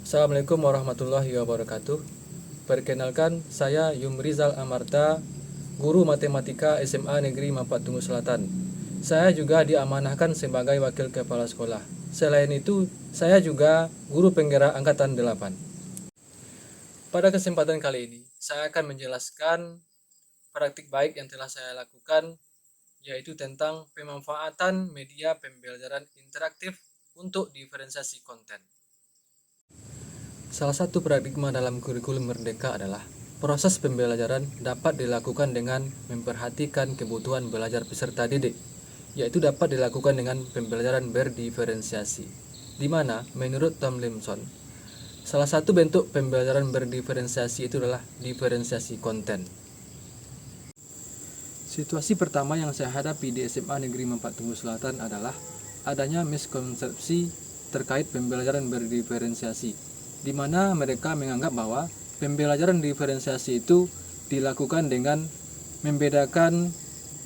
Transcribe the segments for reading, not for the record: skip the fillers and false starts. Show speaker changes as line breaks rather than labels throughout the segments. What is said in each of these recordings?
Assalamualaikum warahmatullahi wabarakatuh. Perkenalkan, saya Yumrizal Amarta, guru matematika SMA Negeri Mampat Tungu Selatan. Saya juga diamanahkan sebagai wakil kepala sekolah. Selain itu, saya juga guru penggerak Angkatan 8. Pada kesempatan kali ini, saya akan menjelaskan praktik baik yang telah saya lakukan, yaitu tentang pemanfaatan media pembelajaran interaktif untuk diferensiasi konten. Salah satu paradigma dalam kurikulum Merdeka adalah proses pembelajaran dapat dilakukan dengan memperhatikan kebutuhan belajar peserta didik, yaitu dapat dilakukan dengan pembelajaran berdiferensiasi, di mana menurut Tomlinson, salah satu bentuk pembelajaran berdiferensiasi itu adalah diferensiasi konten. Situasi pertama yang saya hadapi di SMA Negeri Mampat Tungu Selatan adalah adanya miskonsepsi terkait pembelajaran berdiferensiasi, di mana mereka menganggap bahwa pembelajaran diferensiasi itu dilakukan dengan membedakan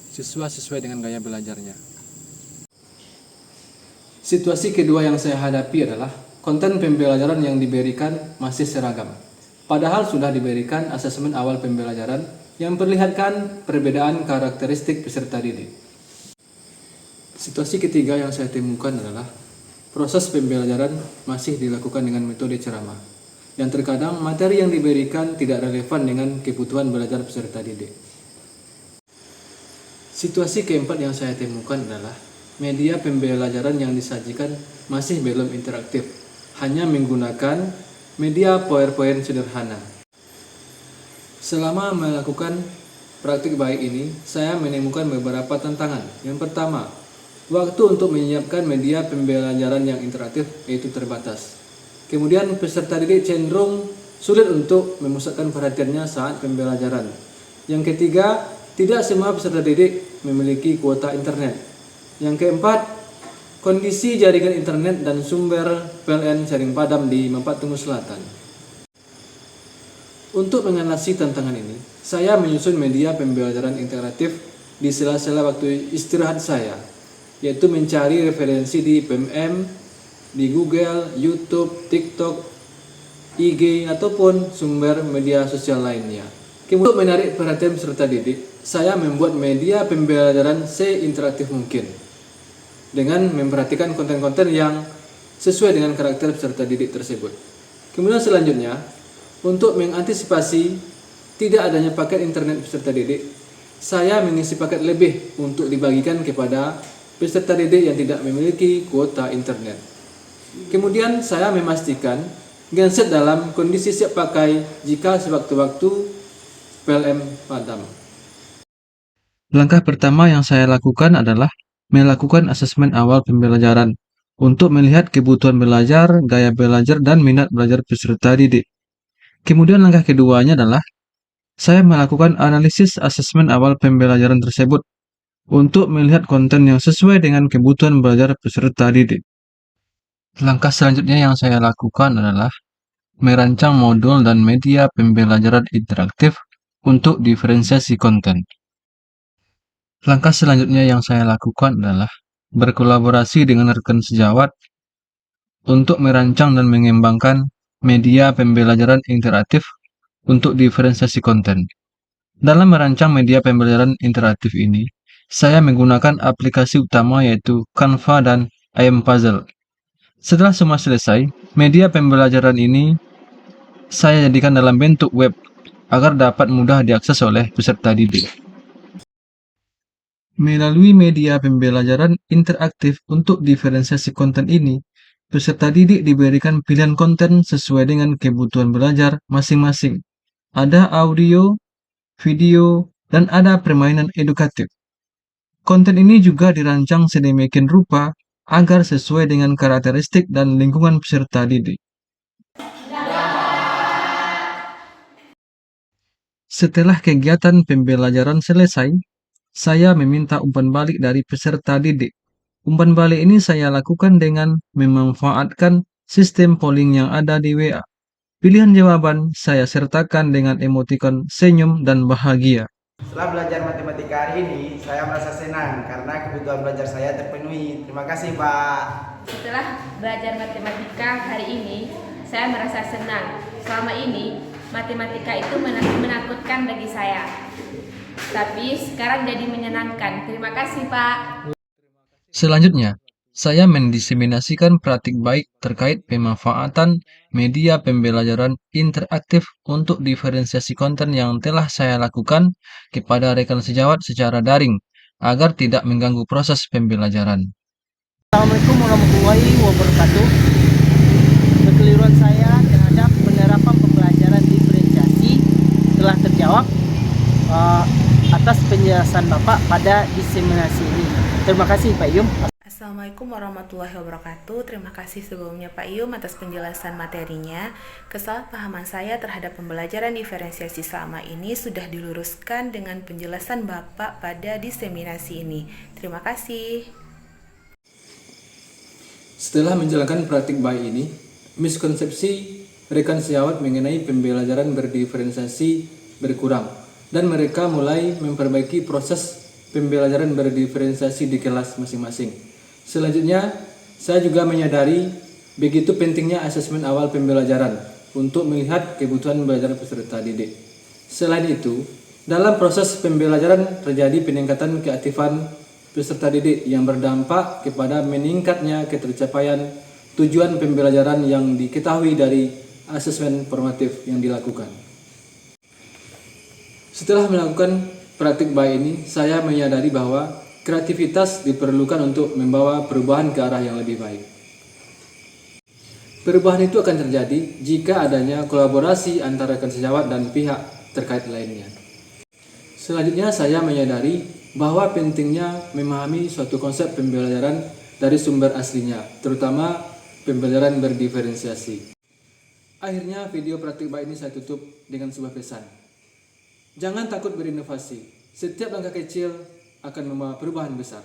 siswa sesuai dengan gaya belajarnya. Situasi kedua yang saya hadapi adalah konten pembelajaran yang diberikan masih seragam, padahal sudah diberikan asesmen awal pembelajaran yang memperlihatkan perbedaan karakteristik peserta didik. Situasi ketiga yang saya temukan adalah proses pembelajaran masih dilakukan dengan metode ceramah, yang terkadang materi yang diberikan tidak relevan dengan kebutuhan belajar peserta didik. Situasi keempat yang saya temukan adalah media pembelajaran yang disajikan masih belum interaktif, hanya menggunakan media PowerPoint sederhana. Selama melakukan praktik baik ini, saya menemukan beberapa tantangan. Yang pertama, waktu untuk menyiapkan media pembelajaran yang interaktif yaitu terbatas. Kemudian peserta didik cenderung sulit untuk memusatkan perhatiannya saat pembelajaran. Yang ketiga, tidak semua peserta didik memiliki kuota internet. Yang keempat, kondisi jaringan internet dan sumber PLN sering padam di Mampat Tungu Selatan. Untuk mengatasi tantangan ini, saya menyusun media pembelajaran interaktif di sela-sela waktu istirahat saya, yaitu mencari referensi di PMM, di Google, YouTube, TikTok, IG, ataupun sumber media sosial lainnya. Untuk menarik perhatian peserta didik, saya membuat media pembelajaran seinteraktif mungkin, dengan memperhatikan konten-konten yang sesuai dengan karakter peserta didik tersebut. Kemudian selanjutnya, untuk mengantisipasi tidak adanya paket internet peserta didik, saya mengisi paket lebih untuk dibagikan kepada peserta didik yang tidak memiliki kuota internet. Kemudian saya memastikan genset dalam kondisi siap pakai jika sewaktu-waktu PLN padam. Langkah pertama yang saya lakukan adalah melakukan asesmen awal pembelajaran untuk melihat kebutuhan belajar, gaya belajar, dan minat belajar peserta didik. Kemudian langkah keduanya adalah saya melakukan analisis asesmen awal pembelajaran tersebut untuk melihat konten yang sesuai dengan kebutuhan belajar peserta didik. Langkah selanjutnya yang saya lakukan adalah merancang modul dan media pembelajaran interaktif untuk diferensiasi konten. Langkah selanjutnya yang saya lakukan adalah berkolaborasi dengan rekan sejawat untuk merancang dan mengembangkan media pembelajaran interaktif untuk diferensiasi konten. Dalam merancang media pembelajaran interaktif ini, saya menggunakan aplikasi utama yaitu Canva dan IMPuzzle. Setelah semua selesai, media pembelajaran ini saya jadikan dalam bentuk web agar dapat mudah diakses oleh peserta didik. Melalui media pembelajaran interaktif untuk diferensiasi konten ini, peserta didik diberikan pilihan konten sesuai dengan kebutuhan belajar masing-masing. Ada audio, video, dan ada permainan edukatif. Konten ini juga dirancang sedemikian rupa agar sesuai dengan karakteristik dan lingkungan peserta didik. Setelah kegiatan pembelajaran selesai, saya meminta umpan balik dari peserta didik. Umpan balik ini saya lakukan dengan memanfaatkan sistem polling yang ada di WA. Pilihan jawaban saya sertakan dengan emotikon senyum dan bahagia.
Setelah belajar matematika hari ini, saya merasa senang karena kebutuhan belajar saya terpenuhi. Terima kasih, Pak.
Setelah belajar matematika hari ini, saya merasa senang. Selama ini, matematika itu menakutkan bagi saya. Tapi sekarang jadi menyenangkan. Terima kasih, Pak.
Selanjutnya, saya mendiseminasikan praktik baik terkait pemanfaatan media pembelajaran interaktif untuk diferensiasi konten yang telah saya lakukan kepada rekan sejawat secara daring agar tidak mengganggu proses pembelajaran.
Assalamualaikum warahmatullahi wabarakatuh. Kekeliruan saya terhadap penerapan pembelajaran diferensiasi telah terjawab atas penjelasan Bapak pada diseminasi ini. Terima kasih Pak Yum.
Assalamualaikum warahmatullahi wabarakatuh. Terima kasih sebelumnya Pak Yum atas penjelasan materinya. Kesalahpahaman saya terhadap pembelajaran diferensiasi selama ini sudah diluruskan dengan penjelasan Bapak pada diseminasi ini. Terima kasih.
Setelah menjalankan praktik baik ini, miskonsepsi rekan sejawat mengenai pembelajaran berdiferensiasi berkurang dan mereka mulai memperbaiki proses pembelajaran berdiferensiasi di kelas masing-masing. Selanjutnya, saya juga menyadari begitu pentingnya asesmen awal pembelajaran untuk melihat kebutuhan belajar peserta didik. Selain itu, dalam proses pembelajaran terjadi peningkatan keaktifan peserta didik yang berdampak kepada meningkatnya ketercapaian tujuan pembelajaran yang diketahui dari asesmen formatif yang dilakukan. Setelah melakukan praktik baik ini, saya menyadari bahwa kreativitas diperlukan untuk membawa perubahan ke arah yang lebih baik. Perubahan itu akan terjadi jika adanya kolaborasi antara rekan sejawat dan pihak terkait lainnya. Selanjutnya, saya menyadari bahwa pentingnya memahami suatu konsep pembelajaran dari sumber aslinya, terutama pembelajaran berdiferensiasi. Akhirnya, video praktik baik ini saya tutup dengan sebuah pesan. Jangan takut berinovasi. Setiap langkah kecil akan membawa perubahan besar.